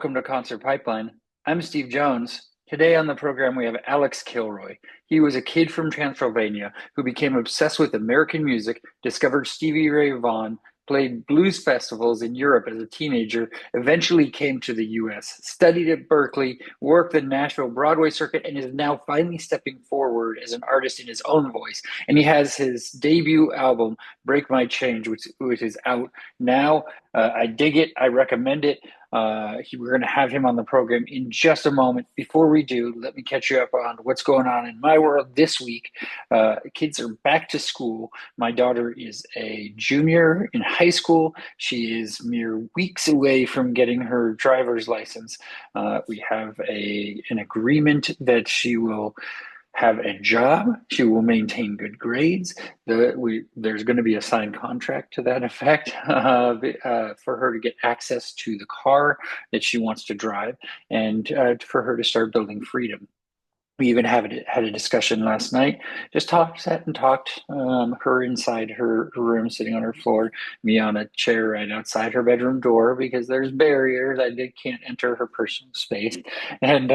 welcome to Concert Pipeline. I'm Steve Jones. Today on the program, we have Alex Kilroy. He was a kid from Transylvania who became obsessed with American music, discovered Stevie Ray Vaughan, played blues festivals in Europe as a teenager, eventually came to the US, studied at Berkeley, worked the Nashville Broadway circuit, and is now finally stepping forward as an artist in his own voice. And he has his debut album, Break My Change, which is out now. I dig it. I recommend it. We're going to have him on the program in just a moment. Before we do, let me catch you up on what's going on in my world this week. Kids are back to school. My daughter is a junior in high school. She is mere weeks away from getting her driver's license. We have an agreement that she will have a job. She will maintain good grades. There's going to be a signed contract to that effect for her to get access to the car that she wants to drive and for her to start building freedom. We even had a discussion last night. Just sat and talked. Her inside her room, sitting on her floor, me on a chair right outside her bedroom door because there's barriers. I can't enter her personal space, and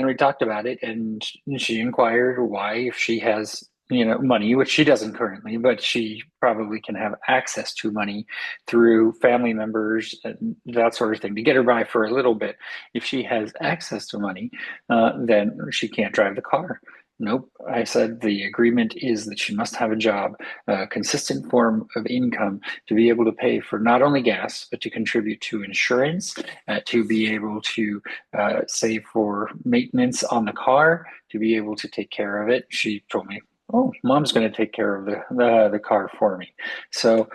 we talked about it. And she inquired why, if she has money, which she doesn't currently, but she probably can have access to money through family members and that sort of thing to get her by for a little bit. If she has access to money, then she can't drive the car. Nope. I said the agreement is that she must have a job, a consistent form of income to be able to pay for not only gas, but to contribute to insurance, to be able to save for maintenance on the car, to be able to take care of it. She told me, oh, mom's going to take care of the car for me. So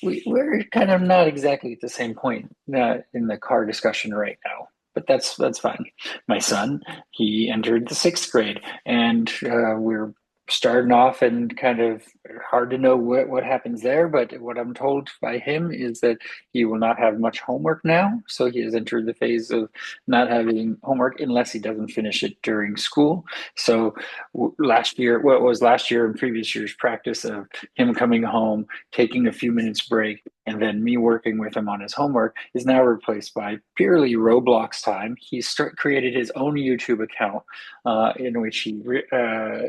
we're kind of not exactly at the same point in the car discussion right now, but that's fine. My son, he entered the sixth grade, and we're starting off and kind of hard to know what happens there. But what I'm told by him is that he will not have much homework now. So he has entered the phase of not having homework unless he doesn't finish it during school. So last year, what was last year and previous year's practice of him coming home, taking a few minutes break, and then me working with him on his homework is now replaced by purely Roblox time. He's created his own YouTube account in which he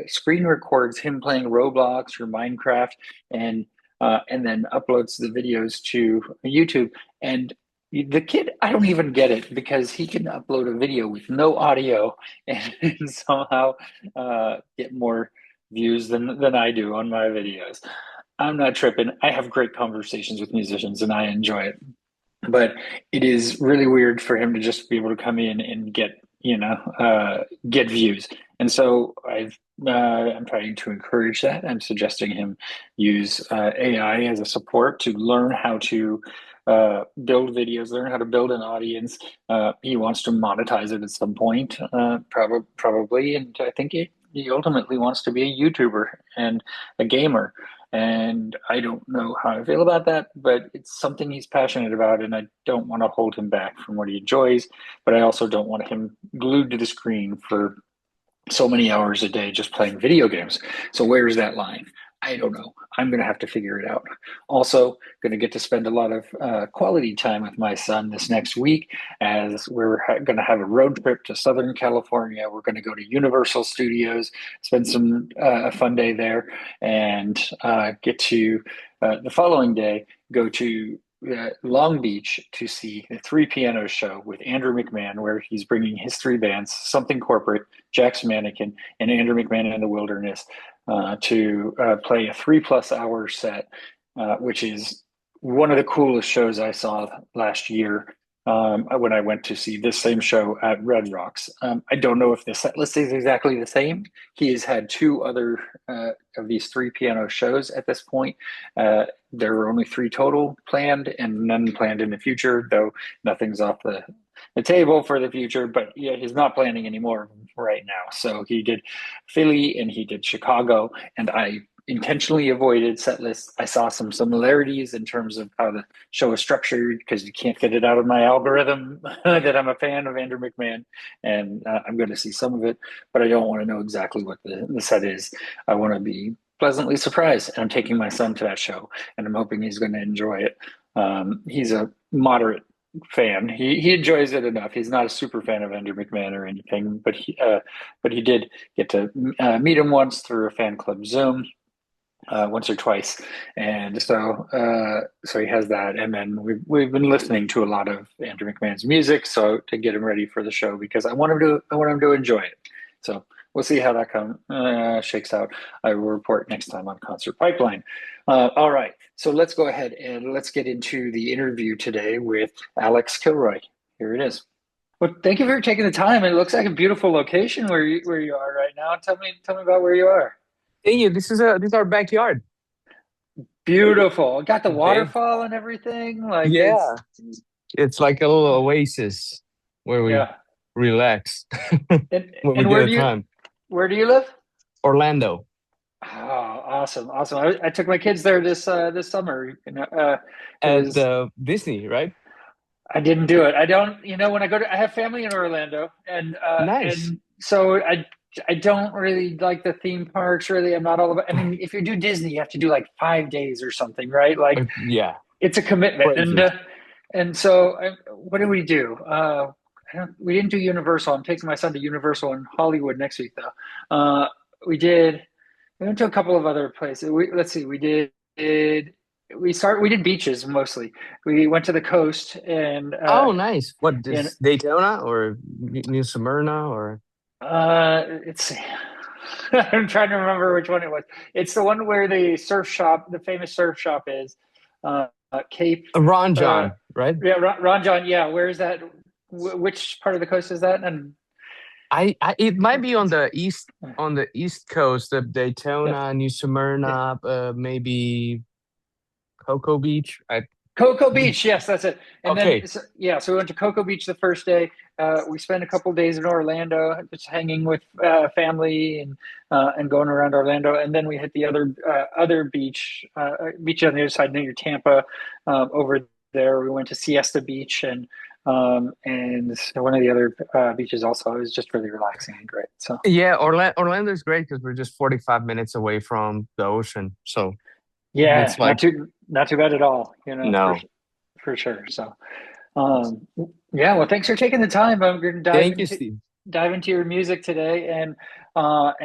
screen records him playing Roblox or Minecraft, and then uploads the videos to YouTube. And the kid, I don't even get it because he can upload a video with no audio and somehow get more views than I do on my videos. I'm not tripping. I have great conversations with musicians and I enjoy it. But it is really weird for him to just be able to come in and get views. And so I'm trying to encourage that. I'm suggesting him use AI as a support to learn how to build videos, learn how to build an audience. He wants to monetize it at some point, probably. And I think he ultimately wants to be a YouTuber and a gamer. And I don't know how I feel about that, but it's something he's passionate about, and I don't want to hold him back from what he enjoys, but I also don't want him glued to the screen for so many hours a day just playing video games. So where's that line? I don't know. I'm going to have to figure it out. Also, going to get to spend a lot of quality time with my son this next week as we're going to have a road trip to Southern California. We're going to go to Universal Studios, spend a fun day there, and get to the following day go to Long Beach to see the Three Pianos show with Andrew McMahon, where he's bringing his three bands, Something Corporate, Jack's Mannequin, and Andrew McMahon in the Wilderness, to play a 3+ hour set, which is one of the coolest shows I saw last year when I went to see this same show at Red Rocks. I don't know if the set list is exactly the same. He has had two other of these three piano shows at this point. There are only three total planned and none planned in the future, though nothing's off the table for the future. But yeah, he's not planning anymore right now. So he did Philly and he did Chicago, and I intentionally avoided set lists. I saw some similarities in terms of how the show is structured because you can't get it out of my algorithm that I'm a fan of Andrew McMahon, and I'm going to see some of it, but I don't want to know exactly what the set is. I want to be pleasantly surprised, and I'm taking my son to that show, and I'm hoping he's going to enjoy it. He's a moderate fan. He enjoys it enough. He's not a super fan of Andrew McMahon or anything, but he did get to meet him once through a fan club Zoom, once or twice, and so he has that. And then we've been listening to a lot of Andrew McMahon's music, so to get him ready for the show because I want him to enjoy it. So we'll see how that shakes out. I will report next time on Concert Pipeline. All right, so let's go ahead and let's get into the interview today with Alex Kilroy. Here it is. Well, thank you for taking the time. It looks like a beautiful location where you are right now. Tell me about where you are. Thank you. This is our backyard. Beautiful. Got the Okay. waterfall and everything. Like it's Yeah. It's like a little oasis where we yeah. relax when we And get a time. where do you live? Orlando Oh, awesome, awesome. I took my kids there this summer. It at was Disney, right? I didn't do it. I don't, when I have family in Orlando, Nice. and so I don't really like the theme parks. Really, I'm not all about. I mean, if you do Disney, you have to do like 5 days or something, right? Like Yeah, it's a commitment, crazy. and so what do we do? We didn't do Universal. I'm taking my son to Universal in Hollywood next week, though. We did. We went to a couple of other places. Let's see. We did beaches mostly. We went to the coast and Oh, nice. What in is Daytona or New Smyrna or it's I'm trying to remember which one it was. It's the one where the famous surf shop is Cape. Ron Uh, John, right? yeah, Ron John. Yeah, where is that? Which part of the coast is that? And I it might be uh, on the east coast of yeah, Daytona, New yeah. Smyrna, maybe Cocoa Beach. I Cocoa Beach, yes, that's it. And then, Okay. yeah, so we went to Cocoa Beach the first day. We spent a couple days in Orlando, just hanging with family and going around Orlando. And then we hit the other beach on the other side near Tampa. Over there, we went to Siesta Beach and one of the other beaches also. It was just really relaxing and great. So Yeah, Orlando is great because we're just 45 minutes away from the ocean. So yeah, it's like, not too bad at all. no. For sure. So. Um, yeah, well, thanks for taking the time. I'm going to Thank you, Steve. dive into your music today and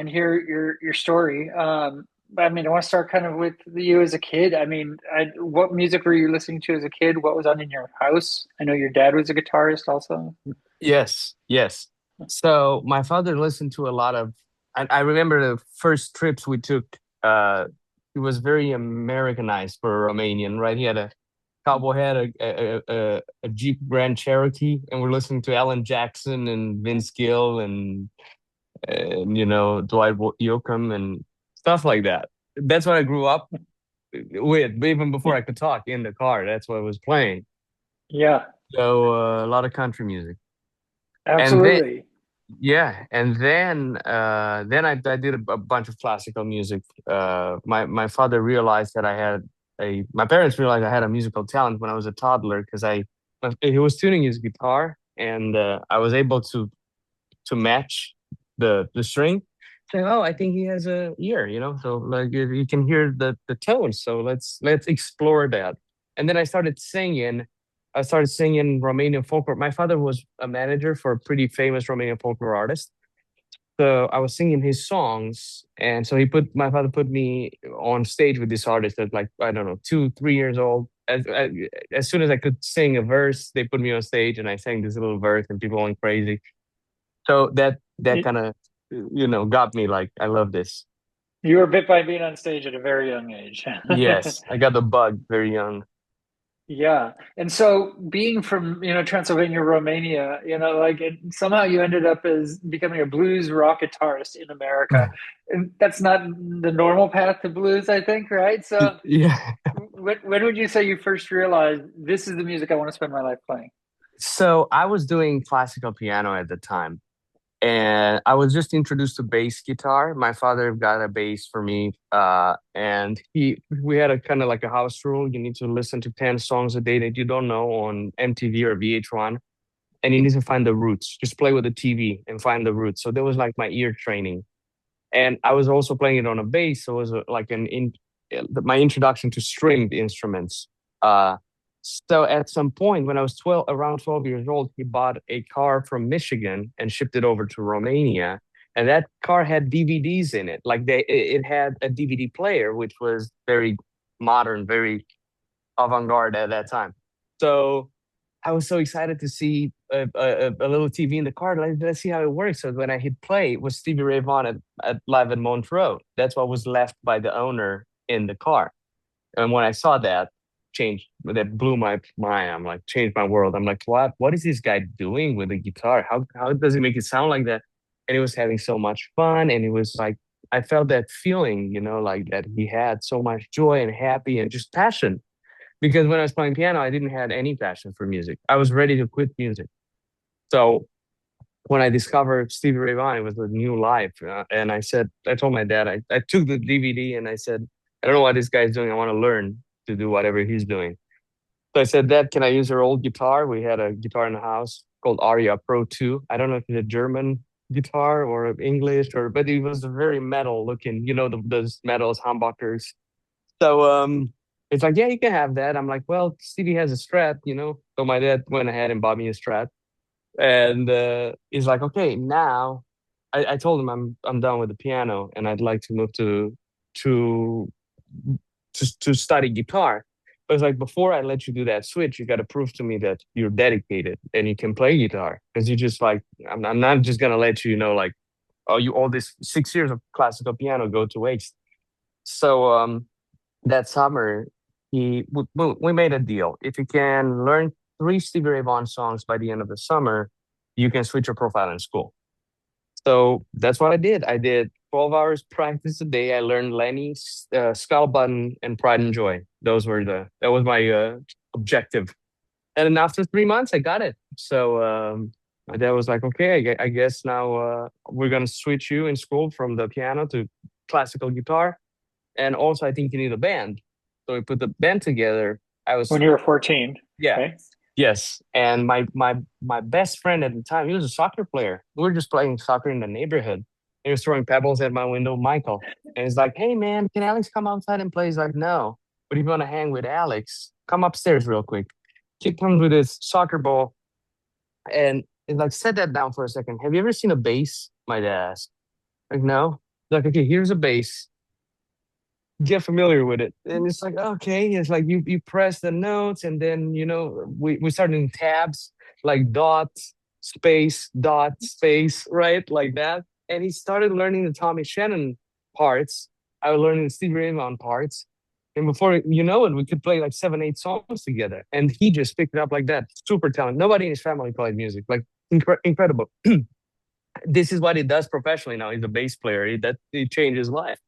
hear your story. I mean, I want to start kind of with you as a kid. I mean, what music were you listening to as a kid? What was on in your house? I know your dad was a guitarist also. Yes, yes. So my father listened to a lot of, I remember the first trips we took, he was very Americanized for a Romanian, right? He had a cowboy hat, a Jeep Grand Cherokee, and we're listening to Alan Jackson and Vince Gill and Dwight Yoakam and stuff like that. That's what I grew up with, even before I could talk in the car. That's what I was playing. Yeah, So a lot of country music, and then absolutely. yeah, and then I did a bunch of classical music. My father realized that I had my parents realized I had a musical talent when I was a toddler because he was tuning his guitar and I was able to match the string. Say, oh, I think he has a ear, So like you can hear the tones. So let's explore that. And then I started singing Romanian folklore. My father was a manager for a pretty famous Romanian folklore artist. So I was singing his songs, and so my father put me on stage with this artist at like I don't know 2, 3 years old. As soon as I could sing a verse, they put me on stage, and I sang this little verse, and people went crazy. So that You, kind of got me like I love this. you were bit by being on stage at a very young age. Yes, I got the bug very young. Yeah. And so being from, Transylvania, Romania, somehow you ended up as becoming a blues rock guitarist in America. And that's not the normal path to blues, I think, right? So Yeah. when would you say you first realized this is the music I want to spend my life playing? So I was doing classical piano at the time. And I was just introduced to bass guitar. My father got a bass for me, and we had a kind of like a house rule. You need to listen to 10 songs a day that you don't know on MTV or VH1, and you need to find the roots. Just play with the TV and find the roots. So that was like my ear training, and I was also playing it on a bass. So it was like my introduction to stringed instruments. So at some point when I was 12, around 12 years old, he bought a car from Michigan and shipped it over to Romania. And that car had DVDs in it. Like it had a DVD player, which was very modern, very avant-garde at that time. So I was so excited to see a little TV in the car. Let's see how it works. So when I hit play, it was Stevie Ray Vaughan at live at Montreux. That's what was left by the owner in the car. And when I saw that, that blew my mind. I'm like, changed my world. I'm like, what is this guy doing with the guitar? How does he make it sound like that? And he was having so much fun. And it was like, I felt that feeling, like that he had so much joy and happy and just passion. Because when I was playing piano, I didn't have any passion for music. I was ready to quit music. So when I discovered Stevie Ray Vaughan, it was a new life. And I told my dad, I took the DVD and I said, I don't know what this guy's doing. I want to learn to do whatever he's doing. So I said, Dad, can I use your old guitar? We had a guitar in the house called Aria Pro 2. I don't know if it's a German guitar or English, but it was a very metal looking, those metals, humbuckers. So it's like, yeah, you can have that. I'm like, well, Stevie has a Strat. So my dad went ahead and bought me a Strat. And he's like, okay, now I told him I'm done with the piano and I'd like to move to to study guitar. But it's like before I let you do that switch, you got to prove to me that you're dedicated and you can play guitar. Because you just like I'm not just gonna let like you all this 6 years of classical piano go to waste. So that summer we made a deal. If you can learn three Stevie Ray Vaughan songs by the end of the summer, you can switch your profile in school. So that's what I did. I did 12 hours practice a day. I learned Lenny, Skull Button, and Pride and Joy. That was my objective. And then after 3 months, I got it. So my dad was like, okay, I guess now we're going to switch you in school from the piano to classical guitar. And also, I think you need a band. So we put the band together. I When was, you were 14. yeah, Okay. yes. And my best friend at the time, he was a soccer player. We were just playing soccer in the neighborhood. He was throwing pebbles at my window, Michael. And he's like, hey man, can Alex come outside and play? He's like, no. But if you want to hang with Alex, come upstairs real quick. He comes with his soccer ball and he's like, set that down for a second. Have you ever seen a bass? My dad asked. Like, no. He's like, okay, here's a bass, get familiar with it. And it's like, okay, it's like you press the notes and then, we started in tabs like dot, space, right? Like that. And he started learning the Tommy Shannon parts. I was learning the Stevie Ray Vaughan parts. And before you know it, we could play like 7, 8 songs together. And he just picked it up like that. Super talented. Nobody in his family played music. Like incredible. This is what he does professionally now. He's a bass player. He changed his life.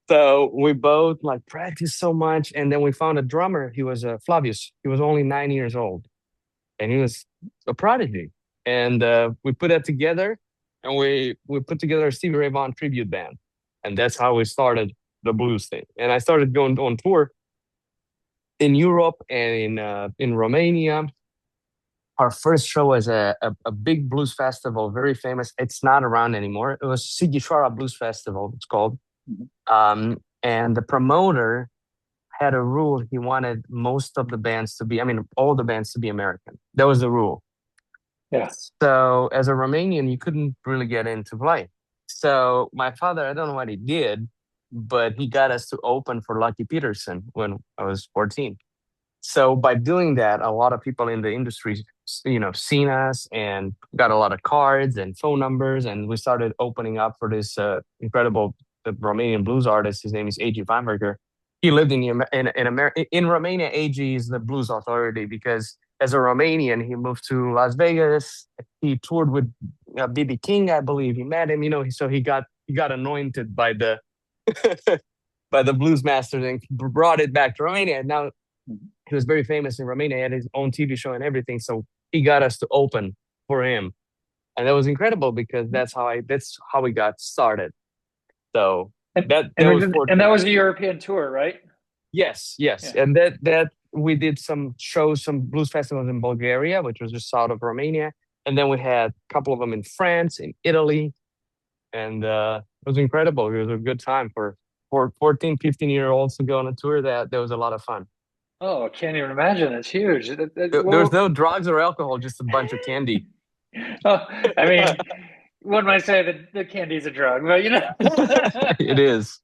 So we both like practiced so much, and then we found a drummer. He was Flavius. He was only 9 years old, and he was a prodigy. And we put that together, and we put together a Stevie Ray Vaughan tribute band, and that's how we started the blues thing. And I started going on tour in Europe and in Romania. Our first show was a big blues festival, very famous. It's not around anymore. It was Sighișoara Blues Festival. It's called. And the promoter had a rule. He wanted most of the bands to be, I mean, all the bands to be American. That was the rule. Yes. So as a Romanian, you couldn't really get into play. So my father, I don't know what he did, but he got us to open for Lucky Peterson when I was 14. So by doing that, a lot of people in the industry, seen us and got a lot of cards and phone numbers, and we started opening up for this incredible Romanian blues artist. His name is A.G. Feinberger. He lived in America. In Romania, A.G. is the blues authority because as a Romanian, he moved to Las Vegas. He toured with B.B. King, I believe. He met him, so he got anointed by the by the blues masters and brought it back to Romania. Now he was very famous in Romania. He had his own TV show and everything. So he got us to open for him. And that was incredible because that's how we got started. So that was 14. And that was a European tour, right? Yes. Yeah. And that we did some shows, some blues festivals in Bulgaria, which was just south of Romania. And then we had a couple of them in France, in Italy. And it was incredible. It was a good time for 14, 15-year-olds to go on a tour. That was a lot of fun. Oh, I can't even imagine. It's huge. There was no drugs or alcohol, just a bunch of candy. Oh, I mean, one might say that the candy's a drug, but It is.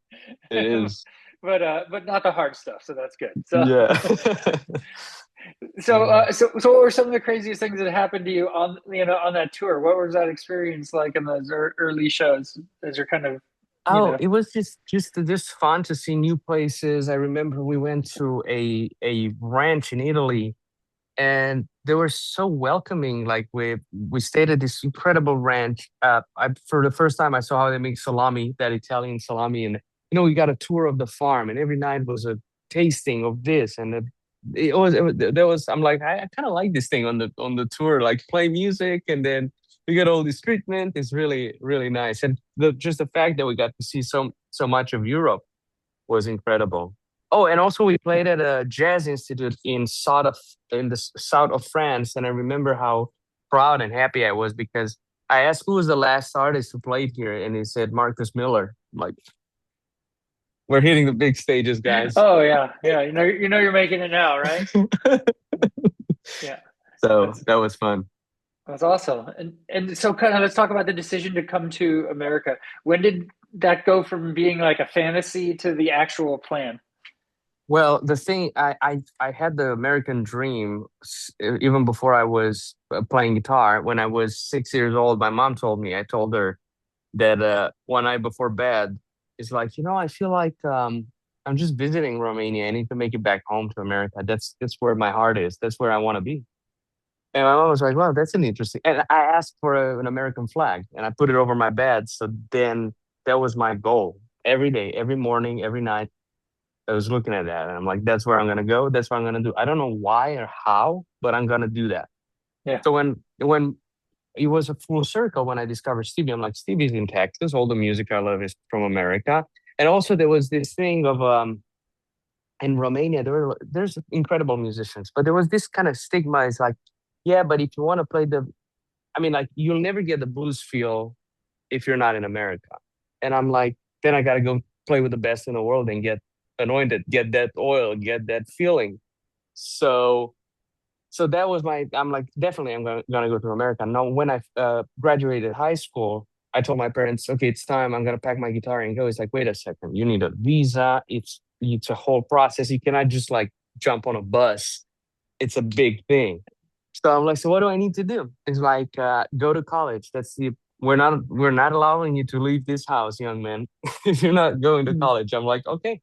It is. but not the hard stuff. So that's good. Yeah. So what were some of the craziest things that happened to you on on that tour? What was that experience like in those early shows as you're kind of, you Oh, know? it was just fun to see new places. I remember we went to a ranch in Italy, and they were so welcoming. Like we stayed at this incredible ranch. I for the first time I saw how they make salami, that Italian salami, and we got a tour of the farm, and every night was a tasting of this, and there was. I'm like, I kind of like this thing on the tour, like play music, and then we get all this treatment. It's really nice, and just the fact that we got to see so much of Europe was incredible. Oh, and also we played at a jazz institute in the south of France, and I remember how proud and happy I was because I asked who was the last artist who played here, and he said Marcus Miller. I'm like, we're hitting the big stages, guys. Oh yeah, yeah. You're making it now, right? Yeah, So that's that was fun. that's awesome. And so kind of let's talk about the decision to come to America. When did that go from being like a fantasy to the actual plan? Well, the thing I had the American dream even before I was playing guitar. When I was 6 years old, my mom told me. I told her that one night before bed, it's like, I feel like I'm just visiting Romania. I need to make it back home to America. That's where my heart is. That's where I want to be. And my mom was like, "Well, that's an interesting." And I asked for an American flag, and I put it over my bed. So then that was my goal every day, every morning, every night. I was looking at that, and I'm like, "That's where I'm gonna go. That's what I'm gonna do." I don't know why or how, but I'm gonna do that. Yeah, So when it was a full circle when I discovered Stevie. I'm like, Stevie's in Texas. All the music I love is from America. And also there was this thing of in Romania, there's incredible musicians, but there was this kind of stigma. It's like, yeah, but if you want to play I mean, like you'll never get the blues feel if you're not in America. And I'm like, then I gotta go play with the best in the world and get anointed, get that oil, get that feeling. So so that was I'm like, definitely I'm gonna go to America. Now, when I graduated high school, I told my parents, okay, it's time. I'm gonna pack my guitar and go. It's like, wait a second, you need a visa. It's a whole process. You cannot just like jump on a bus. It's a big thing. So I'm like, so what do I need to do? It's like, go to college. We're not allowing you to leave this house, young man, if you're not going to college. I'm like, okay.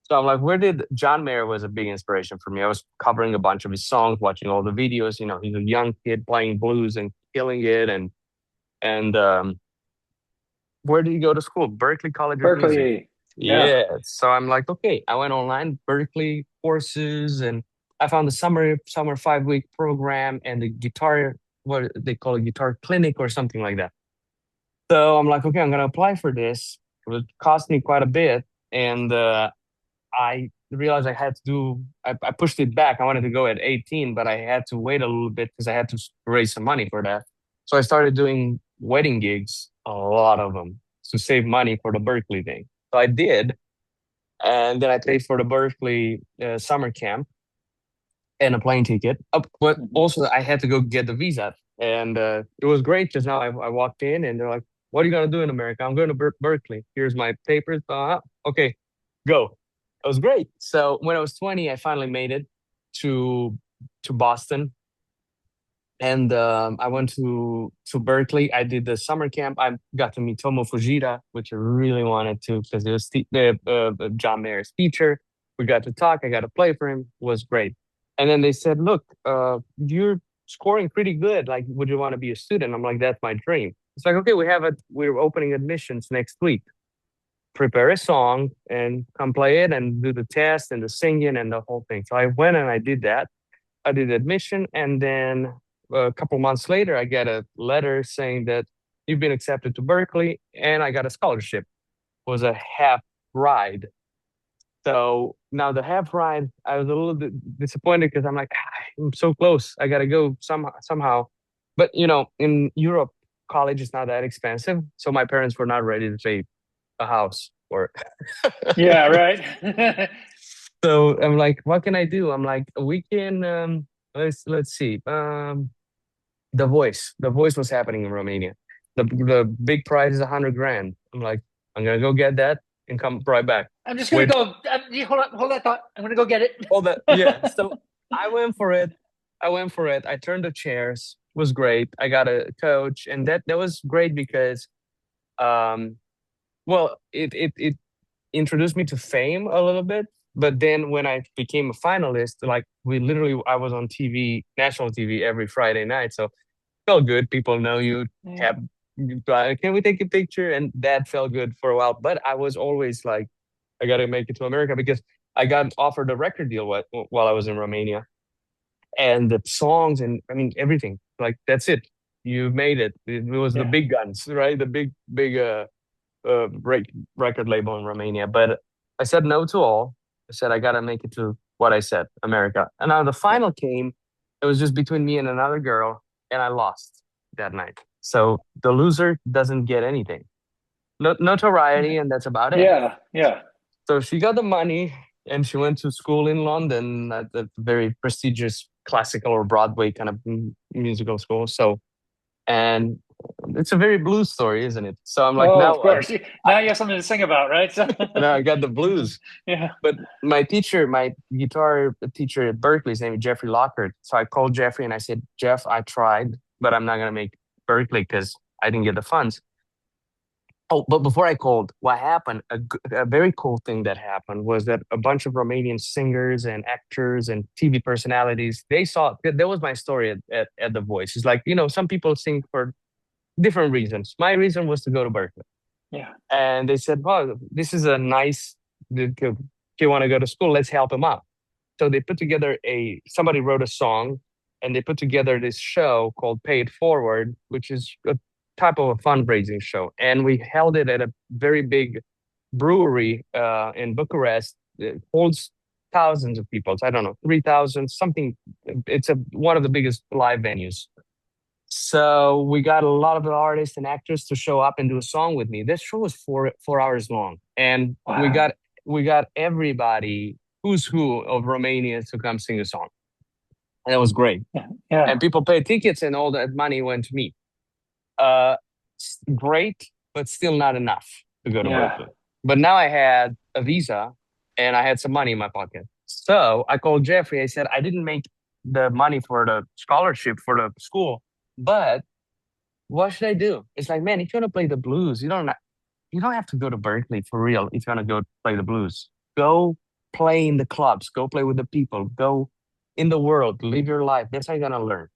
So I'm like, where did John Mayer was a big inspiration for me. I was covering a bunch of his songs, watching all the videos. He's a young kid playing blues and killing it. And where did he go to school? Berkeley College of Music. Berkeley. Yeah. Yeah. So I'm like, okay. I went online, Berkeley courses, and I found the summer 5 week program and the guitar, what they call a guitar clinic or something like that. So I'm like, okay, I'm gonna apply for this. It would cost me quite a bit, and I realized I pushed it back. I wanted to go at 18, but I had to wait a little bit because I had to raise some money for that. So I started doing wedding gigs, a lot of them, to save money for the Berkeley thing. So I did. And then I paid for the Berkeley summer camp and a plane ticket. But Mhm. also, I had to go get the visa. And it was great because now I walked in and they're like, what are you going to do in America? I'm going to Berkeley. Here's my papers. Okay, go. It was great. So when I was 20, I finally made it to Boston, and I went to Berkeley. I did the summer camp. I got to meet Tomo Fujita, which I really wanted to because it was John Mayer's teacher. We got to talk. I got to play for him. It was great. And then they said, "Look, you're scoring pretty good. Like, would you want to be a student?" I'm like, "That's my dream." It's like, okay, we're opening admissions next week. Prepare a song and come play it and do the test and the singing and the whole thing. So I went and I did that. I did admission, and then a couple months later, I get a letter saying that you've been accepted to Berkeley, and I got a scholarship. It was a half ride. So now the half ride, I was a little bit disappointed because I'm like, I'm so close. I gotta go somehow. But in Europe, college is not that expensive, so my parents were not ready to pay a house or Yeah, right. So I'm like, what can I do? I'm like, we can let's see. The Voice. The Voice was happening in Romania. The big prize is 100 grand. I'm like, I'm gonna go get that and come right back. I'm just gonna Wait, go. Hold that thought. I'm gonna go get it. all that, yeah. So I went for it. I went for it. I turned the chairs. It was great. I got a coach, and that was great because um well, it introduced me to fame a little bit. But then when I became a finalist, like we literally, I was on TV, national TV every Friday night. So felt good. People know you. Yeah. Have, can we take a picture? And that felt good for a while. But I was always like, I got to make it to America because I got offered a record deal while I was in Romania, and the songs and I mean everything. Like that's it. You made it. It was the Yeah. big guns, right? The big record label in Romania. But I said no to all. I said I gotta make it to what I said, America. And now the Yeah. final came. It was just between me and another girl, and I lost that night. So the loser doesn't get anything. No notoriety, and that's about it. Yeah. Yeah. So she got the money, and she went to school in London at a very prestigious classical or Broadway kind of musical school. So, and it's a very blues story, isn't it? So I'm like, Oh, now of course. Now you have something to sing about, right? So, now I got the blues. yeah. But my teacher, my guitar teacher at Berkeley, his name is Jeffrey Lockhart. So I called Jeffrey and I said, Jeff, I tried, but I'm not gonna make Berkeley because I didn't get the funds. Oh, but before I called, what happened? A very cool thing that happened was that a bunch of Romanian singers and actors and TV personalities, they saw that was my story at The Voice. It's like, some people sing for different reasons. My reason was to go to Berkeley. Yeah. And they said, well, this is a nice, if you want to go to school, let's help him out. So they put together somebody wrote a song and they put together this show called Pay It Forward, which is a type of a fundraising show. And we held it at a very big brewery in Bucharest. It holds thousands of people. I don't know, 3,000, something. It's one of the biggest live venues. So we got a lot of the artists and actors to show up and do a song with me. This show was 4 hours long, and we Wow. got we got everybody who's who of Romania to come sing a song, and it was great. Yeah. Yeah. And people paid tickets, and all that money went to me. Uh, Great, but still not enough to go to Yeah. Berkeley. But now I had a visa, and I had some money in my pocket. So I called Jeffrey. I said I didn't make the money for the scholarship for the school, but what should I do? It's like, man, if you want to play the blues, you don't have to go to Berkeley for real. If you want to go play the blues, go play in the clubs, go play with the people, go in the world, live your life. That's how you're gonna learn.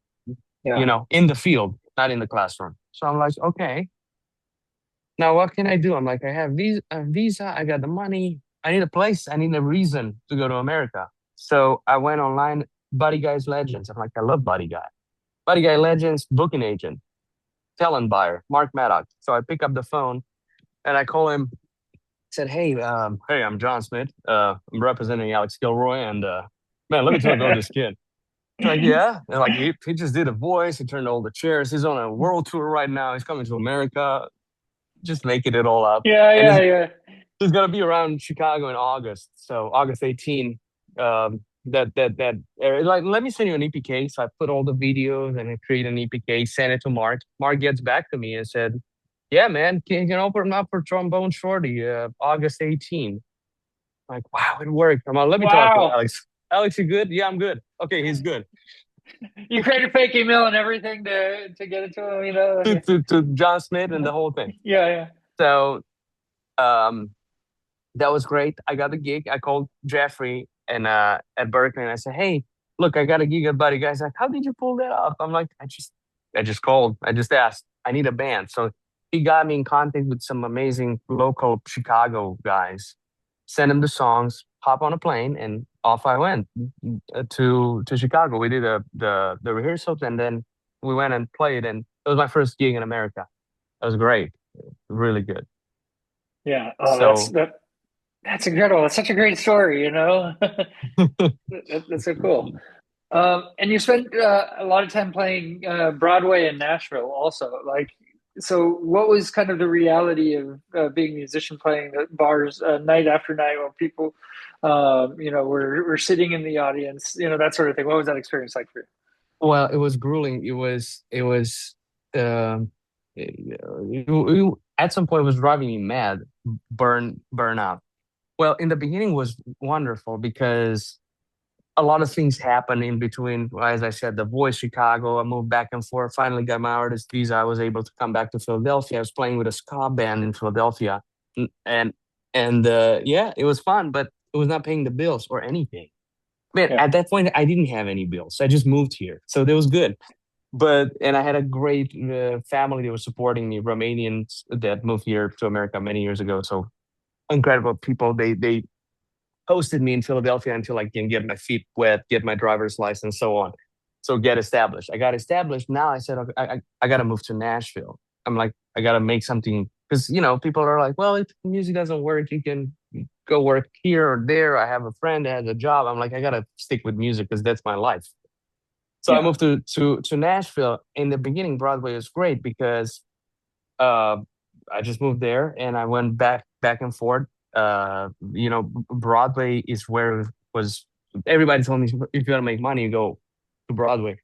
Yeah. In the field, not in the classroom. So I'm like, okay, now what can I do? I'm like, I have visa, I got the money, I need a place, I need a reason to go to America. So I went online, Buddy Guys Legends. I'm like, I love Buddy Guy. Buddy Guy Legends, booking agent, talent buyer, Mark Maddox. So I pick up the phone and I call him. Said, hey, I'm John Smith. I'm representing Alex Kilroy, and man, let me tell you about this kid. He's like, yeah, and like he just did a voice. He turned all the chairs. He's on a world tour right now. He's coming to America, just making it all up, Yeah. and Yeah. Yeah. he's gonna be around Chicago in August. So August 18. That like let me send you an EPK. So I put all the videos and I create an EPK, send it to Mark. Mark gets back to me and said, yeah, man, can open up for Trombone Shorty, August 18. Like, wow, it worked. I'm like, let me talk to Wow. Alex. Alex, you good? Yeah, I'm good. Okay, he's good. You created fake email and everything to get it to him, To, to, to John Smith and the whole thing. Yeah. Yeah. So um, that was great. I got the gig. I called Jeffrey and at Berkeley and I said, hey, look, I got a gig at Buddy Guys. Like, how did you pull that off? I'm like, I just called. I just asked. I need a band. So he got me in contact with some amazing local Chicago guys. Sent him the songs, hop on a plane, and off I went to Chicago. We did the rehearsals, and then we went and played. And it was my first gig in America. It was great, really good. Yeah. Oh, So that's incredible. That's such a great story. That's so cool. And you spent a lot of time playing Broadway in Nashville, also. Like, so what was kind of the reality of being a musician playing at bars night after night while people, were sitting in the audience, that sort of thing? What was that experience like for you? Well, it was grueling. It was um at some point it was driving me mad, burnout. Well, in the beginning was wonderful because a lot of things happened in between. As I said, The Voice Chicago, I moved back and forth, finally got my artist visa. I was able to come back to Philadelphia. I was playing with a ska band in Philadelphia. N- And yeah, it was fun, but it was not paying the bills or anything. Man, Yeah. at that point I didn't have any bills. I just moved here. So that was good. But and I had a great family that was supporting me, Romanians that moved here to America many years ago. So incredible people. They hosted me in Philadelphia until I can get my feet wet, get my driver's license, so on. So get established. I got established. Now I said, okay, I got to move to Nashville. I'm like, I got to make something because, people are like, well, if music doesn't work, you can go work here or there. I have a friend that has a job. I'm like, I got to stick with music because that's my life. So I Yeah. moved to Nashville. In the beginning, Broadway was great because uh, I just moved there and I went back and forth. Broadway is where it was everybody told me if you want to make money, you go to Broadway.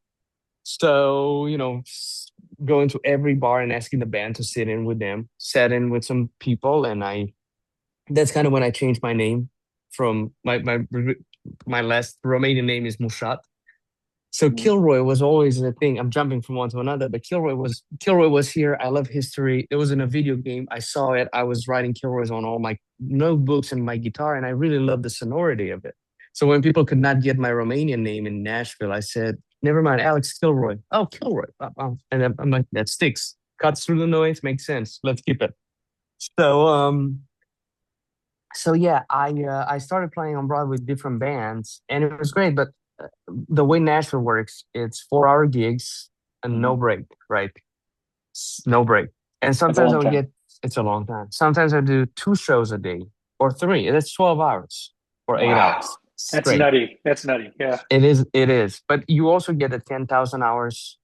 So, going to every bar and asking the band to sit in with them, sat in with some people, and that's kind of when I changed my name from my last Romanian name is Mushat. So Mhm. Kilroy was always the thing. I'm jumping from one to another, but Kilroy was here. I love history. It was in a video game. I saw it. I was writing Kilroy's on all my notebooks and my guitar, and I really loved the sonority of it. So when people could not get my Romanian name in Nashville, I said, "Never mind, Alex Kilroy." Oh, Kilroy. And I'm like, that sticks. Cuts through the noise, makes sense. Let's keep it. So yeah, I started playing on Broadway with different bands, and it was great. But the way Nashville works, it's 4 hour gigs and no Mhm. break, right? No break. And That's a sometimes I long would time. get, it's a long time. Sometimes I do 2 shows a day or three. That's 12 hours or 8 hours Wow. That's straight. nutty. That's nutty. Yeah. It is. But you also get the 10,000 hours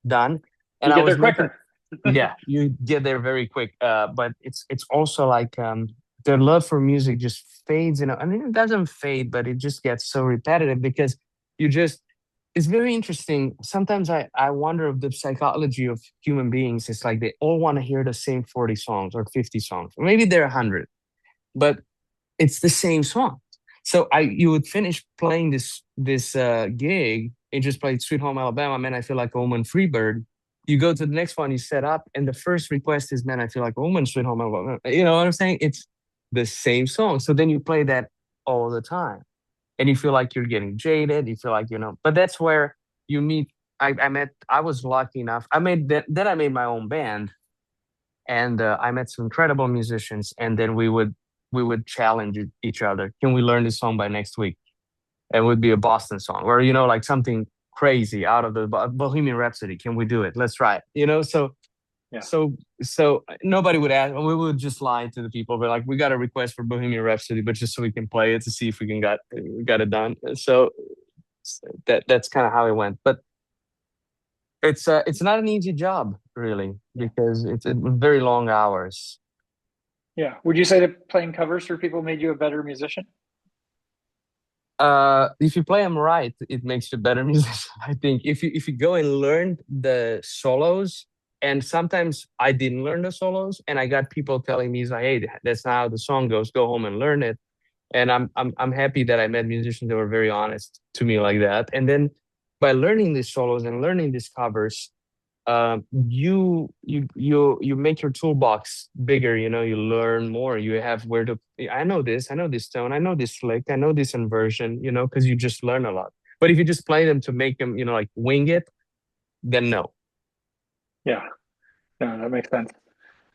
done. And You I get there was making, quicker. yeah, you get there very quick. But it's also like their love for music just fades. I mean, it doesn't fade, but it just gets so repetitive because you just. It's very interesting. Sometimes I wonder of the psychology of human beings. It's like they all want to hear the same 40 songs or 50 songs, or maybe they're 100, but it's the same song. So you would finish playing this gig and just played Sweet Home Alabama, Man, I Feel Like a Woman, Freebird. You go to the next one, you set up, and the first request is Man, I Feel Like a Woman, Sweet Home Alabama. You know what I'm saying? It's the same song. So then you play that all the time. And you feel like you're getting jaded. You feel like, but that's where you meet. I was lucky enough. Then I made my own band and I met some incredible musicians, and then we would challenge each other. Can we learn this song by next week? And it would be a Boston song, or like something crazy out of the Bohemian Rhapsody. Can we do it? Let's try it. Yeah. So nobody would ask. We would just lie to the people. But like, we got a request for Bohemian Rhapsody, but just so we can play it to see if we got it done. So that's kind of how it went. But it's not an easy job really Yeah. because it's very long hours. Yeah. Would you say that playing covers for people made you a better musician? If you play them right, it makes you a better musician. I think if you go and learn the solos, and sometimes I didn't learn the solos, and I got people telling me, like, "Hey, that's not how the song goes. Go home and learn it." And I'm happy that I met musicians that were very honest to me like that. And then by learning these solos and learning these covers, you make your toolbox bigger. You learn more. You have where to. I know this. I know this tone. I know this lick. I know this inversion. Because you just learn a lot. But if you just play them to make them, like wing it, then no. Yeah. No, that makes sense.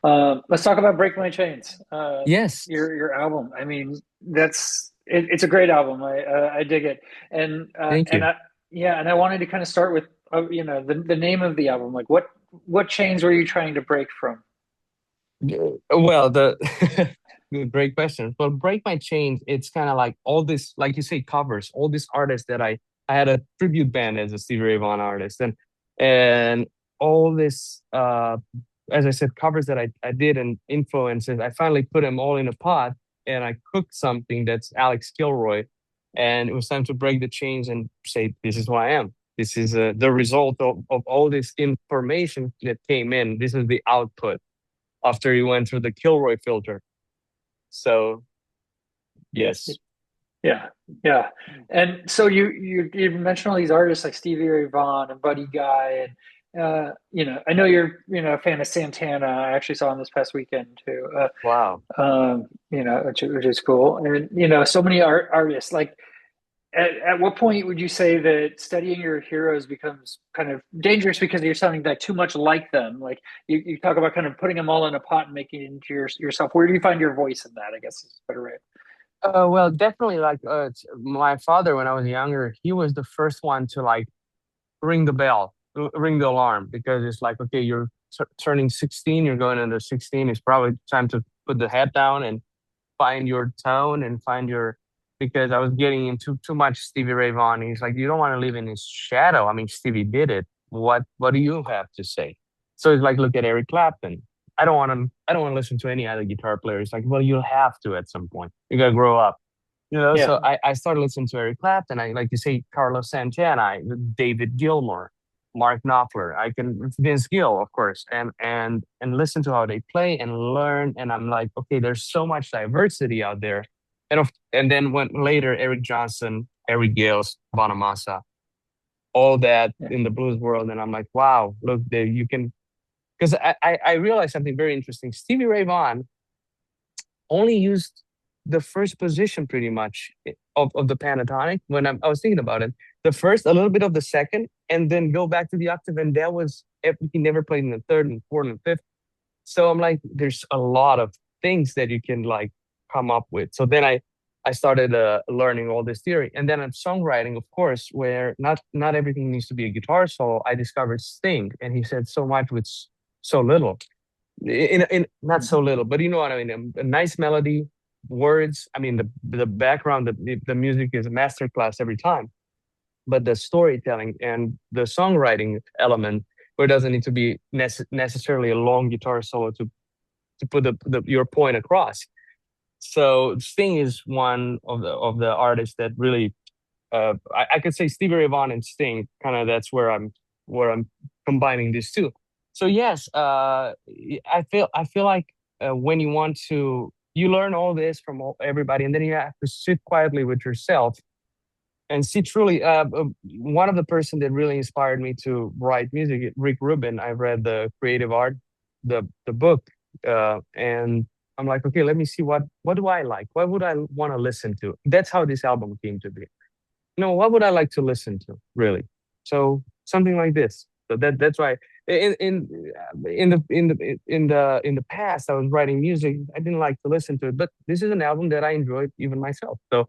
Let's talk about Break My Chains. Yes, Your album. I mean, it's a great album. I dig it. thank And you. I wanted to kind of start with the name of the album. Like what chains were you trying to break from? Well, the great question. Well, Break My Chains, it's kind of like all this, like you say, covers, all these artists that I had a tribute band as a Stevie Ray Vaughan artist, and all this as I said, covers that I did and influences. I finally put them all in a pot and I cooked something that's Alex Kilroy. And it was time to break the chains and say, this is who I am. This is the result of all this information that came in. This is the output after you went through the Kilroy filter. So, yes. Yeah, yeah. And so you mentioned all these artists like Stevie Ray Vaughan and Buddy Guy, and I know you're a fan of Santana. I actually saw him this past weekend too. Wow. Which is cool. And so many artists. Like, at what point would you say that studying your heroes becomes kind of dangerous because you're sounding like too much like them? Like you talk about kind of putting them all in a pot and making it into yourself. Where do you find your voice in that? I guess is a better way. Well, definitely like my father when I was younger, he was the first one to like ring the bell, ring the alarm because it's like, okay, you're turning 16, you're going under 16. It's probably time to put the head down and find your tone and find your, because I was getting into too much Stevie Ray Vaughan. He's like, you don't want to live in his shadow. I mean, Stevie did it. What do you have to say? So it's like, look at Eric Clapton. I don't want to listen to any other guitar player. It's like, well, you'll have to at some point. You gotta grow up. Yeah, So I started listening to Eric Clapton. I like to say Carlos Santana, David Gilmour, Mark Knopfler. I can Vince Gill, of course, and listen to how they play and learn. And I'm like, okay, there's so much diversity out there. And then when later Eric Johnson, Eric Gales, Bonamassa, all that yeah, in the blues world, and I'm like, wow, look, there you can. Because I realized something very interesting. Stevie Ray Vaughan only used the first position pretty much of the pentatonic when I was thinking about it. The first, a little bit of the second, and then go back to the octave. And that was, he never played in the third and fourth and fifth. So I'm like, there's a lot of things that you can like come up with. So then I started learning all this theory. And then in songwriting, of course, where not everything needs to be a guitar solo, I discovered Sting. And he said so much with so little in not so little, but you know what I mean. A nice melody, words. I mean, the background, the music is a masterclass every time. But the storytelling and the songwriting element, where it doesn't need to be necessarily a long guitar solo to put your point across. So Sting is one of the artists that really I could say Stevie Ray Vaughan and Sting. Kind of that's where I'm combining these two. So yes, I feel like when you want to, you learn all this from everybody, and then you have to sit quietly with yourself and see truly. One of the person that really inspired me to write music, Rick Rubin. I read the Creative Art, the book, and I'm like, okay, let me see what do I like? What would I want to listen to? That's how this album came to be. What would I like to listen to, really? So something like this. So that's why in the past I was writing music. I didn't like to listen to it, but this is an album that I enjoyed even myself. So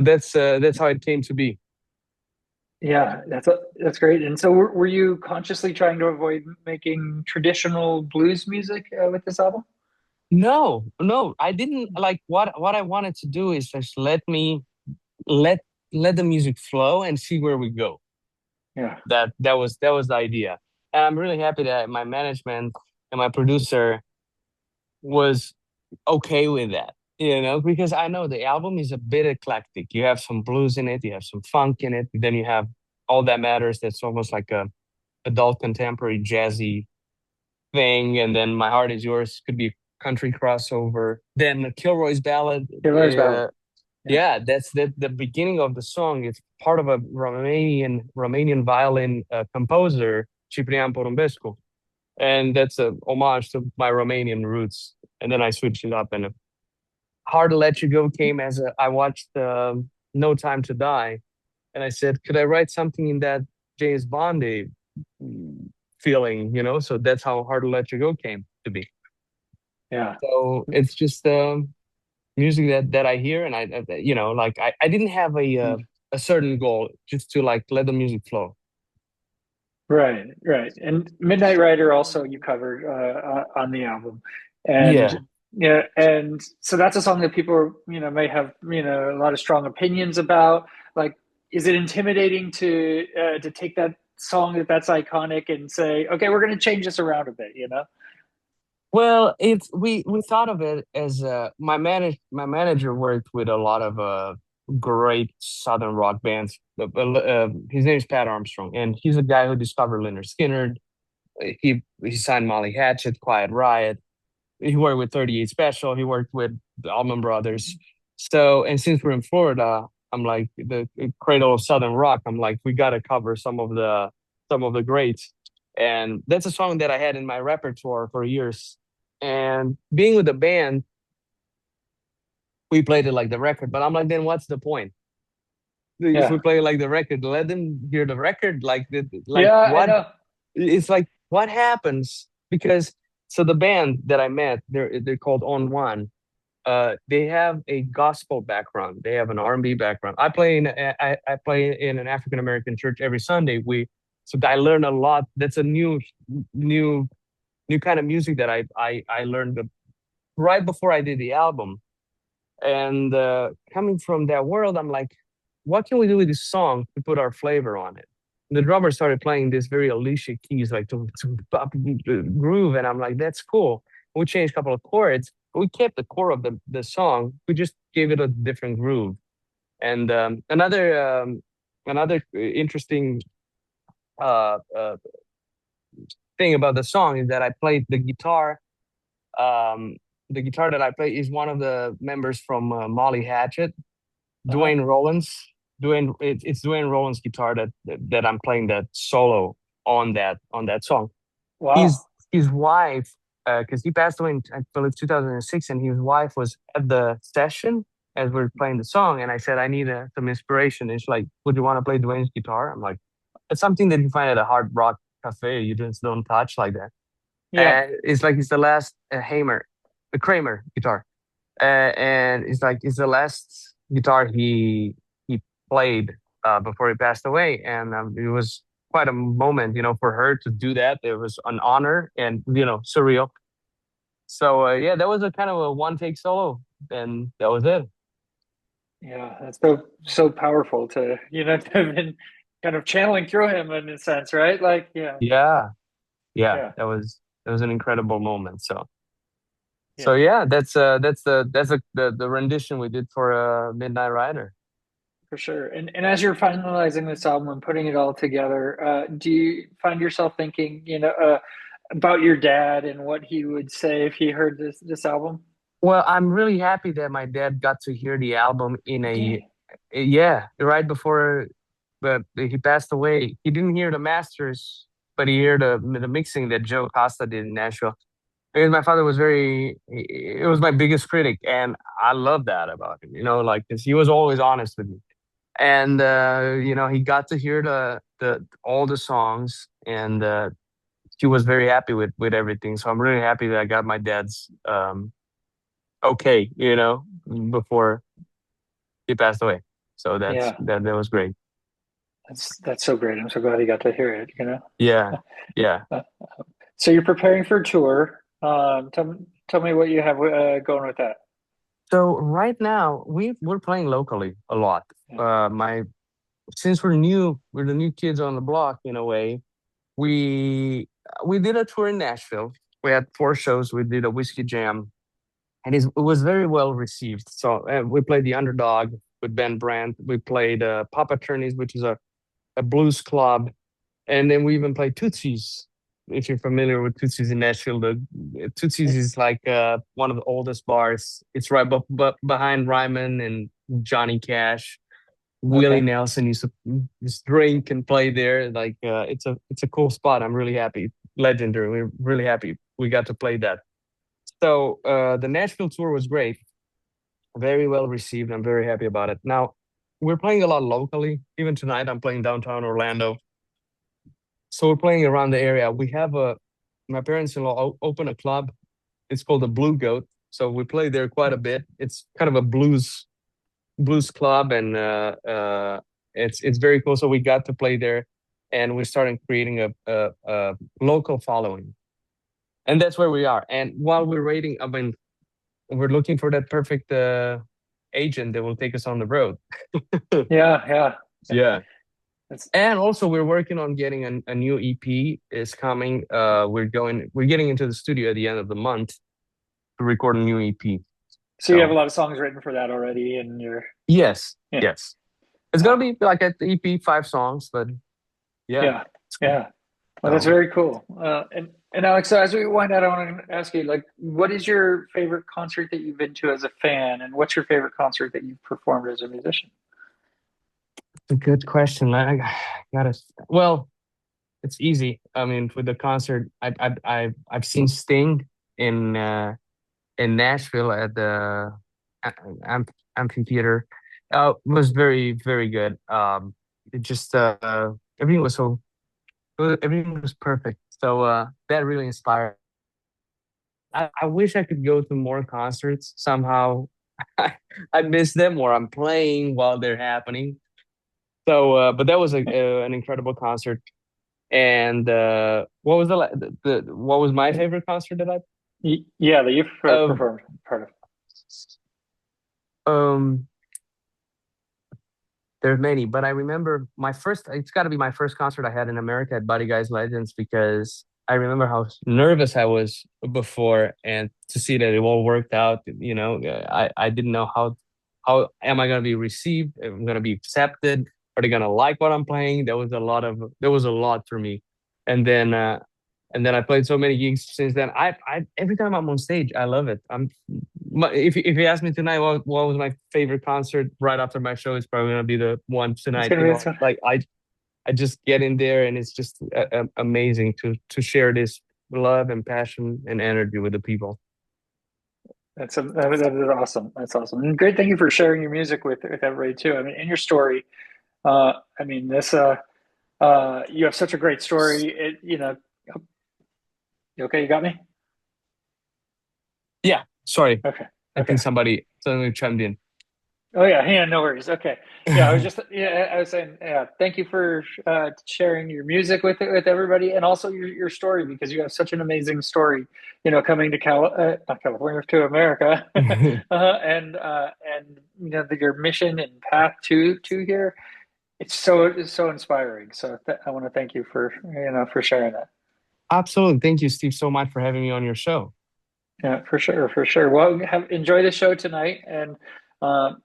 that's how it came to be. yeah. That's great. And so, were you consciously trying to avoid making traditional blues music with this album? No, no, I didn't like what I wanted to do is just let let the music flow and see where we go. Yeah, That was the idea. And I'm really happy that my management and my producer was okay with that, because I know the album is a bit eclectic. You have some blues in it, you have some funk in it, then you have All That Matters, that's almost like a adult contemporary jazzy thing, and then My Heart Is Yours could be country crossover. Then Kilroy's Ballad, Taylor's Ballad. Yeah, yeah, that's the beginning of the song. It's part of a Romanian violin composer, Ciprian Porumbescu, and that's a homage to my Romanian roots. And then I switched it up, and Hard to Let You Go came as I watched No Time to Die, and I said, could I write something in that James Bond feeling, So that's how Hard to Let You Go came to be. yeah. So it's just music that I hear, and like I didn't have a certain goal, just to like let the music flow. Right, right. And Midnight Rider also you covered on the album. And Yeah. yeah, and so that's a song that people, may have, a lot of strong opinions about. Like, is it intimidating to take that song that's iconic and say, okay, we're going to change this around a bit, you know? Well, it's we thought of it as my manager worked with a lot of great Southern rock bands. His name is Pat Armstrong, and he's a guy who discovered Leonard Skinner. He signed Molly Hatchet, Quiet Riot. He worked with 38 Special. He worked with the Allman Brothers. So, and since we're in Florida, I'm like the cradle of Southern rock. I'm like, we got to cover some of the greats, and that's a song that I had in my repertoire for years. And being with the band, we played it like the record. But I'm like, then what's the point? If we Yeah. play like the record, let them hear the record. Like Yeah, I what? know. It's like what happens because so the band that I met, they're called On One. They have a gospel background. They have an R&B background. I play in an African American church every Sunday. We so I learn a lot. That's a new new kind of music that I learned right before I did the album. And coming from that world, I'm like, what can we do with this song to put our flavor on it? And the drummer started playing this very Alicia Keys, like to pop groove, and I'm like, that's cool. We changed a couple of chords. We kept the core of the song. We just gave it a different groove. And another interesting uh, uh, thing about the song is that I played the guitar. Um, the guitar that I play is one of the members from Molly Hatchet, Uh-huh. Dwayne Rollins. It's Dwayne Rollins' guitar that I'm playing that solo on that song. His Wow. his wife, because he passed away in I believe 2006, and his wife was at the session as we are playing the song, and I said I need some inspiration. And she's like, "Would you want to play Dwayne's guitar?" I'm like, "It's something that you find at a hard rock cafe. You just don't touch like that." Yeah. And it's like it's the last Kramer guitar, and it's like it's the last guitar he played before he passed away, and it was quite a moment, for her to do that. It was an honor and surreal. So yeah, that was a kind of a one take solo, and that was it. Yeah. That's so powerful to, to have been kind of channeling through him in a sense, right? Like, yeah. Yeah, yeah, Yeah. that was an incredible moment. So Yeah. yeah, that's the rendition we did for Midnight Rider. For sure. And as you're finalizing this album and putting it all together, do you find yourself thinking, about your dad and what he would say if he heard this album? Well, I'm really happy that my dad got to hear the album in Okay. yeah, right before he passed away. He didn't hear the masters, but he heard the mixing that Joe Costa did in Nashville. Because my father was it was my biggest critic, and I love that about him, like, because he was always honest with me. And, he got to hear all the songs, and he was very happy with everything. So I'm really happy that I got my dad's, okay, before he passed away. So Yeah. that was great. That's so great. I'm so glad he got to hear it. Yeah, yeah. Uh, So you're preparing for a tour. Tell me what you have going with that. So right now we're playing locally a lot. Yeah. My Since we're the new kids on the block in a way. We did a tour in Nashville. We had 4 shows. We did a whiskey jam, and it was very well received. So we played the Underdog with Ben Brandt. We played Papa Attorneys, which is a blues club, and then we even played Tootsie's. If you're familiar with Tootsie's in Nashville, the Tootsie's is like one of the oldest bars. It's right behind Ryman and Johnny Cash. Willie Okay. Nelson used to just drink and play there. Like it's a cool spot. I'm really happy. Legendary. We're really happy we got to play that. So the Nashville tour was great. Very well received. I'm very happy about it. Now we're playing a lot locally. Even tonight, I'm playing downtown Orlando. So we're playing around the area. We have my parents-in-law open a club. It's called the Blue Goat. So we play there quite a bit. It's kind of a blues club, and it's very cool. So we got to play there, and we started creating a local following, and that's where we are. And while we're waiting, I mean, we're looking for that perfect agent that will take us on the road. Yeah, yeah. Yeah. That's And also, we're working on getting a new EP is coming. We're getting into the studio at the end of the month to record a new EP. so you have a So lot of songs written for that already, and you're yes, yeah. yes, it's gonna Wow. be like an EP, 5 songs, but yeah. Yeah, yeah. Well, that's So very cool. And Alex, so as we wind out, I want to ask you, like, what is your favorite concert that you've been to as a fan, and what's your favorite concert that you've performed as a musician? it's a good question. Gotta. Well, it's easy. I mean, with the concert, I've seen Sting in uh, in Nashville at the amphitheater. It was very, very good. It just everything was so everything was perfect. So that really inspired. I wish I could go to more concerts somehow. I miss them or I'm playing while they're happening. So, but that was an incredible concert. And what was what was my favorite concert that Yeah, that you've uh, performed part of. um There are many, but I remember my first, it's got to be my first concert I had in America at Buddy Guys Legends because I remember how nervous I was before and to see that it all worked out, I didn't know how am I going to be received? Am I going to be accepted? Are they going to like what I'm playing? There was a lot for me. And then, and then I played so many gigs since then. Every time I'm on stage, I love it. If you ask me tonight what was my favorite concert right after my show, it's probably gonna be the one It's tonight. gonna be this one. Like I just get in there and it's just amazing to share this love and passion and energy with the people. That is awesome. That's awesome. And great. Thank you for sharing your music with everybody too. I mean, in your story, I mean, you have such a great story. You okay? You got me? Yeah, sorry, Okay. I Okay. think somebody suddenly chimed in. Oh yeah, no worries. Okay, yeah, I was saying, yeah, thank you for sharing your music with everybody, and also your story because you have such an amazing story. Coming to not California to America, and your mission and path to here. It's so inspiring. So I want to thank you for for sharing that. Absolutely, thank you, Steve, so much for having me on your show. Yeah, for sure, for sure. Well, enjoy the show tonight, and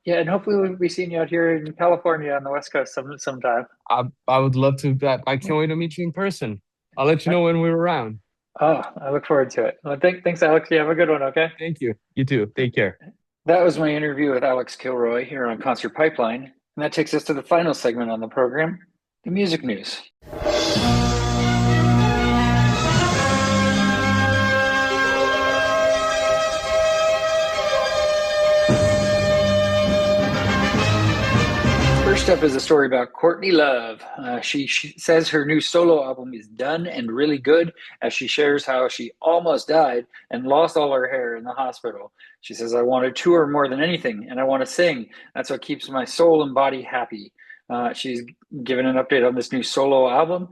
yeah, and hopefully we'll be seeing you out here in California on the West Coast sometime. I would love to. I can't wait to meet you in person. I'll let you know when we're around. Oh, I look forward to it. Well, thanks, Alex. You have a good one. Okay. Thank you. You too. Take care. That was my interview with Alex Kilroy here on Concert Pipeline, and that takes us to the final segment on the program, the music news. First up is a story about Courtney Love. She says her new solo album is done and really good as she shares how she almost died and lost all her hair in the hospital. She says, I want to tour more than anything and I want to sing. That's what keeps my soul and body happy. She's given an update on this new solo album.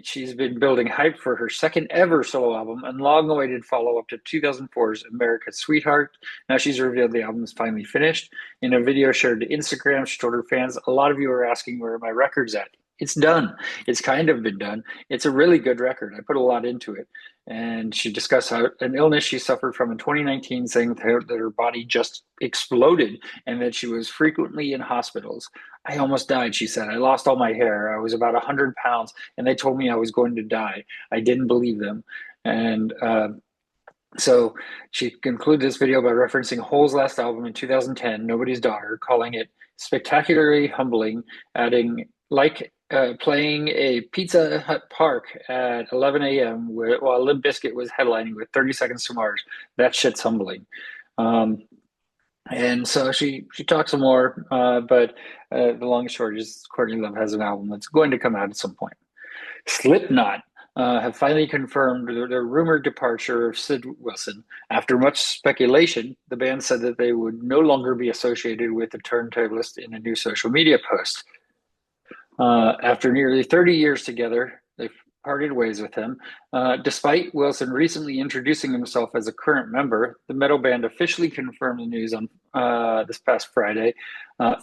She's been building hype for her second ever solo album and long awaited follow up to 2004's America's Sweetheart. Now she's revealed the album is finally finished. In a video shared to Instagram, she told her fans, a lot of you are asking where my record's at. It's done. It's kind of been done. It's a really good record. I put a lot into it. And she discussed how an illness she suffered from in 2019, saying that her body just exploded and that she was frequently in hospitals. I almost died, she said. I lost all my hair. I was about 100 pounds, and they told me I was going to die. I didn't believe them. And so she concluded this video by referencing Hole's last album in 2010, Nobody's Daughter, calling it spectacularly humbling, adding, like playing a Pizza Hut park at 11 a.m. While Limp Bizkit was headlining with 30 Seconds to Mars. That shit's humbling. Um, and so she talks some more, but the long and short is Courtney Love has an album that's going to come out at some point. Slipknot have finally confirmed their rumored departure of Sid Wilson. After much speculation, the band said that they would no longer be associated with the turntablist in a new social media post. After nearly 30 years together, they've parted ways with him. Despite Wilson recently introducing himself as a current member, the metal band officially confirmed the news on this past Friday,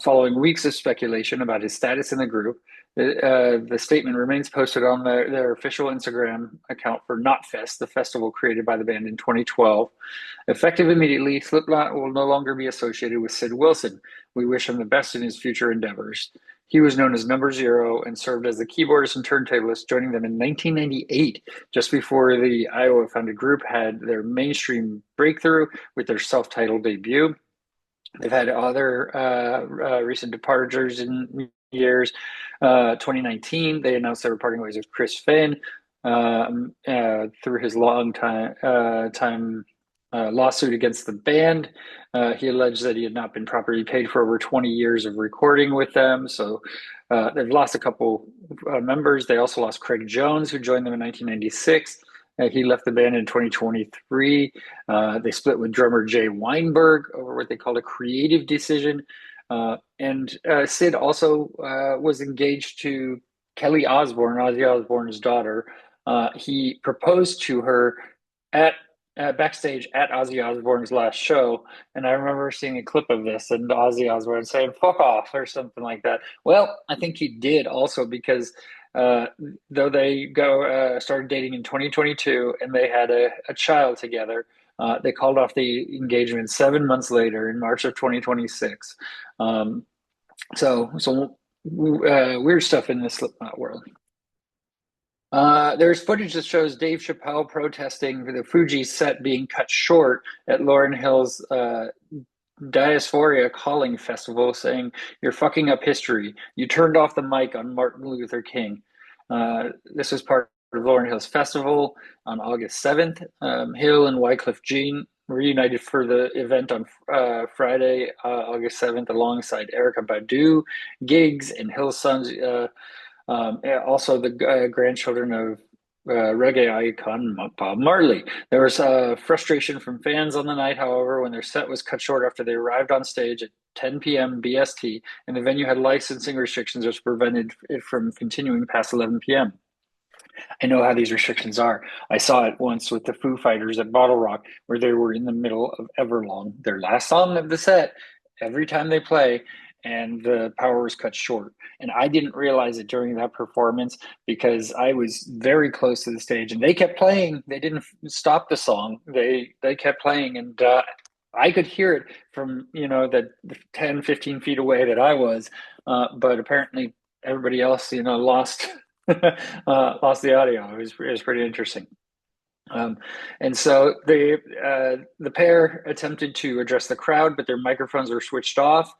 following weeks of speculation about his status in the group. The statement remains posted on their official Instagram account for Knotfest, the festival created by the band in 2012. Effective immediately, Slipknot will no longer be associated with Sid Wilson. We wish him the best in his future endeavors. He was known as Number Zero and served as the keyboardist and turntablist, joining them in 1998, just before the Iowa founded group had their mainstream breakthrough with their self titled debut. They've had other recent departures in years. 2019, they announced they were parting ways with Chris Finn through his long time lawsuit against the band. He alleged that he had not been properly paid for over 20 years of recording with them. So they've lost a couple members. They also lost Craig Jones, who joined them in 1996. He left the band in 2023. They split with drummer Jay Weinberg over what they called a creative decision. And Sid also was engaged to Kelly Osbourne, Ozzy Osbourne's daughter. He proposed to her at backstage at Ozzy Osbourne's last show, and I remember seeing a clip of this and Ozzy Osbourne saying "fuck off" or something like that. Well, I think he did also because uh, though they started dating in 2022 and they had a child together, they called off the engagement 7 months later in March of 2026. Um, so weird stuff in the Slipknot world. There's footage that shows Dave Chappelle protesting for the Fuji set being cut short at Lauryn Hill's Diasphoria Calling Festival, saying, "You're fucking up history. You turned off the mic on Martin Luther King." This was part of Lauryn Hill's festival on August 7th. Hill and Wycliffe Jean reunited for the event on Friday, August 7th, alongside Erica Badu, Giggs, and Hill's sons. Also, the grandchildren of reggae icon Bob Marley. There was frustration from fans on the night, however, when their set was cut short after they arrived on stage at 10 p.m. BST, and the venue had licensing restrictions which prevented it from continuing past 11 p.m. I know how these restrictions are. I saw it once with the Foo Fighters at Bottle Rock, where they were in the middle of Everlong, their last song of the set, every time they play, and the power was cut short. And I didn't realize it during that performance because I was very close to the stage, and they kept playing. They didn't stop the song. They kept playing, and I could hear it from the 10, 15 feet away that I was, but apparently everybody else lost lost the audio. It was pretty interesting. Um, and so the pair attempted to address the crowd, but their microphones were switched off.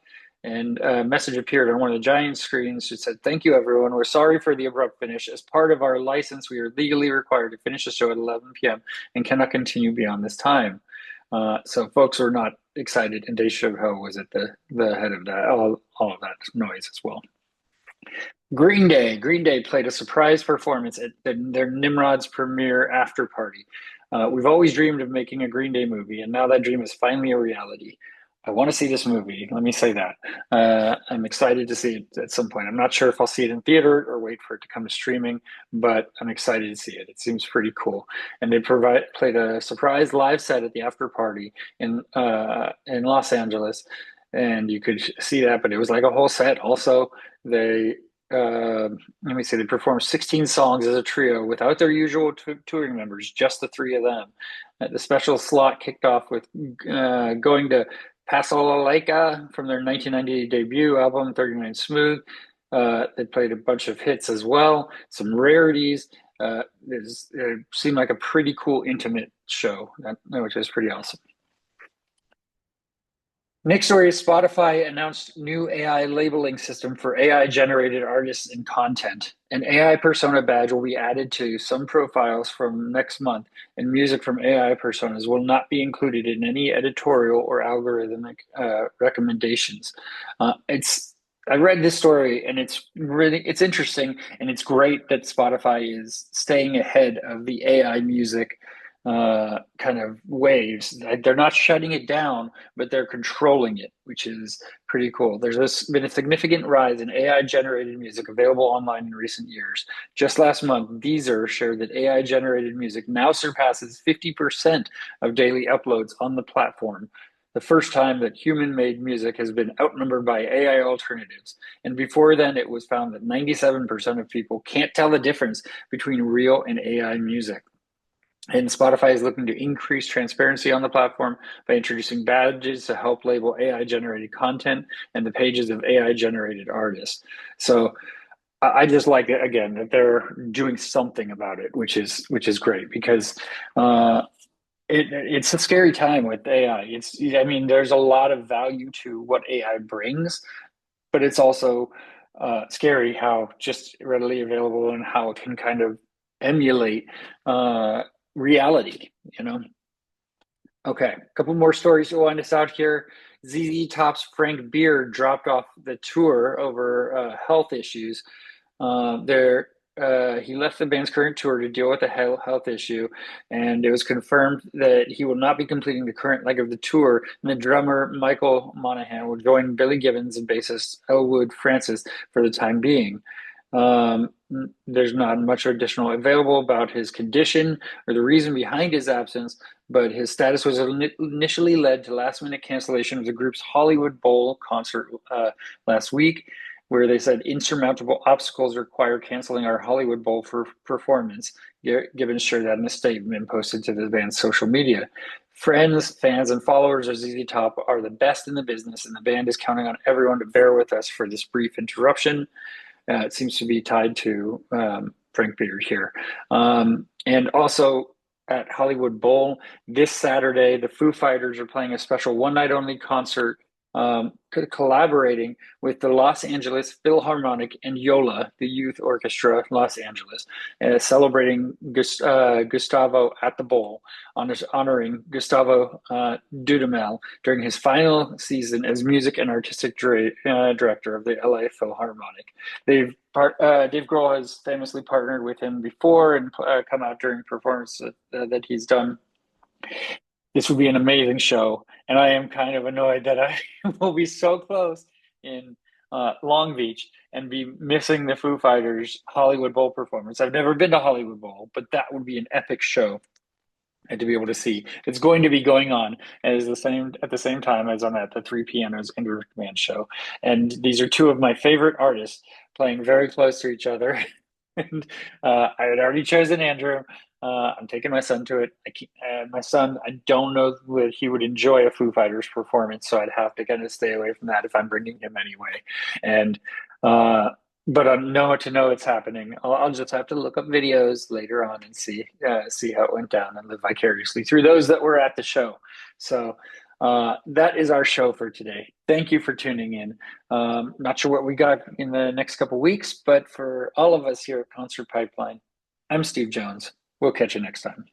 And a message appeared on one of the giant screens. It said, "Thank you, everyone. We're sorry for the abrupt finish. As part of our license, we are legally required to finish the show at 11 p.m. and cannot continue beyond this time." So folks were not excited, and Dave Chappelle was at the head of that, all of that noise as well. Green Day. Green Day played a surprise performance at their Nimrod's premiere after party. We've always dreamed of making a Green Day movie, and now that dream is finally a reality. I want to see this movie. Let me say that. I'm excited to see it at some point. I'm not sure if I'll see it in theater or wait for it to come to streaming, but I'm excited to see it. It seems pretty cool. And they played a surprise live set at the after party in Los Angeles, and you could see that. But it was like a whole set. Also, they let me see. They performed 16 songs as a trio without their usual touring members, just the three of them. The special slot kicked off with going to Pasalaika from their 1998 debut album, 39 Smooth. They played a bunch of hits as well, some rarities. It seemed like a pretty cool, intimate show, which was pretty awesome. Next story is Spotify announced new AI labeling system for AI-generated artists and content. An AI persona badge will be added to some profiles from next month, and music from AI personas will not be included in any editorial or algorithmic recommendations. I read this story, and it's interesting, and it's great that Spotify is staying ahead of the AI music kind of waves. They're not shutting it down, but they're controlling it, which is pretty cool. Been a significant rise in AI-generated music available online in recent years. Just last month, Deezer shared that AI-generated music now surpasses 50% of daily uploads on the platform. the first time that human-made music has been outnumbered by AI alternatives. And before then, it was found that 97% of people can't tell the difference between real and AI music. And Spotify is looking to increase transparency on the platform by introducing badges to help label AI generated content and the pages of AI generated artists. So I just like it again that they're doing something about it, which is great because it's a scary time with AI. I mean, there's a lot of value to what AI brings, but it's also scary how just readily available and how it can kind of emulate reality, you know? Okay, a couple more stories to wind us out here. ZZ Top's Frank Beard dropped off the tour over health issues. There, he left the band's current tour to deal with a health issue, and it was confirmed that he will not be completing the current leg of the tour. And the drummer Michael Monaghan will join Billy Gibbons and bassist Elwood Francis for the time being. Um, there's not much additional available about his condition or the reason behind his absence, but his status was initially led to last-minute cancellation of the group's Hollywood Bowl concert last week, where they said insurmountable obstacles require canceling our Hollywood Bowl for performance. Gibbons shared that in a statement posted to the band's social media. Friends, fans, and followers of ZZ Top are the best in the business, and the band is counting on everyone to bear with us for this brief interruption. It seems to be tied to Frank Beard here. And also at Hollywood Bowl this Saturday, the Foo Fighters are playing a special one-night-only concert, collaborating with the Los Angeles Philharmonic and Yola, the Youth Orchestra Los Angeles, celebrating Gustavo at the Bowl, honoring Gustavo Dudamel during his final season as music and artistic director of the LA Philharmonic. Dave Grohl has famously partnered with him before and come out during performances that he's done. This would be an amazing show, and I am kind of annoyed that I will be so close in Long Beach and be missing the Foo Fighters Hollywood Bowl performance. I've never been to Hollywood Bowl, but that would be an epic show and to be able to see. It's going to be going on as at the same time as I'm at the Three Pianos Andrew McMahon show, and these are two of my favorite artists playing very close to each other. And I had already chosen Andrew. I'm taking my son to it. My son, I don't know that he would enjoy a Foo Fighters performance, so I'd have to kind of stay away from that if I'm bringing him anyway. And but I know to know it's happening. I'll just have to look up videos later on and see how it went down and live vicariously through those that were at the show. So that is our show for today. Thank you for tuning in. Not sure what we got in the next couple of weeks, but for all of us here at Concert Pipeline, I'm Steve Jones. We'll catch you next time.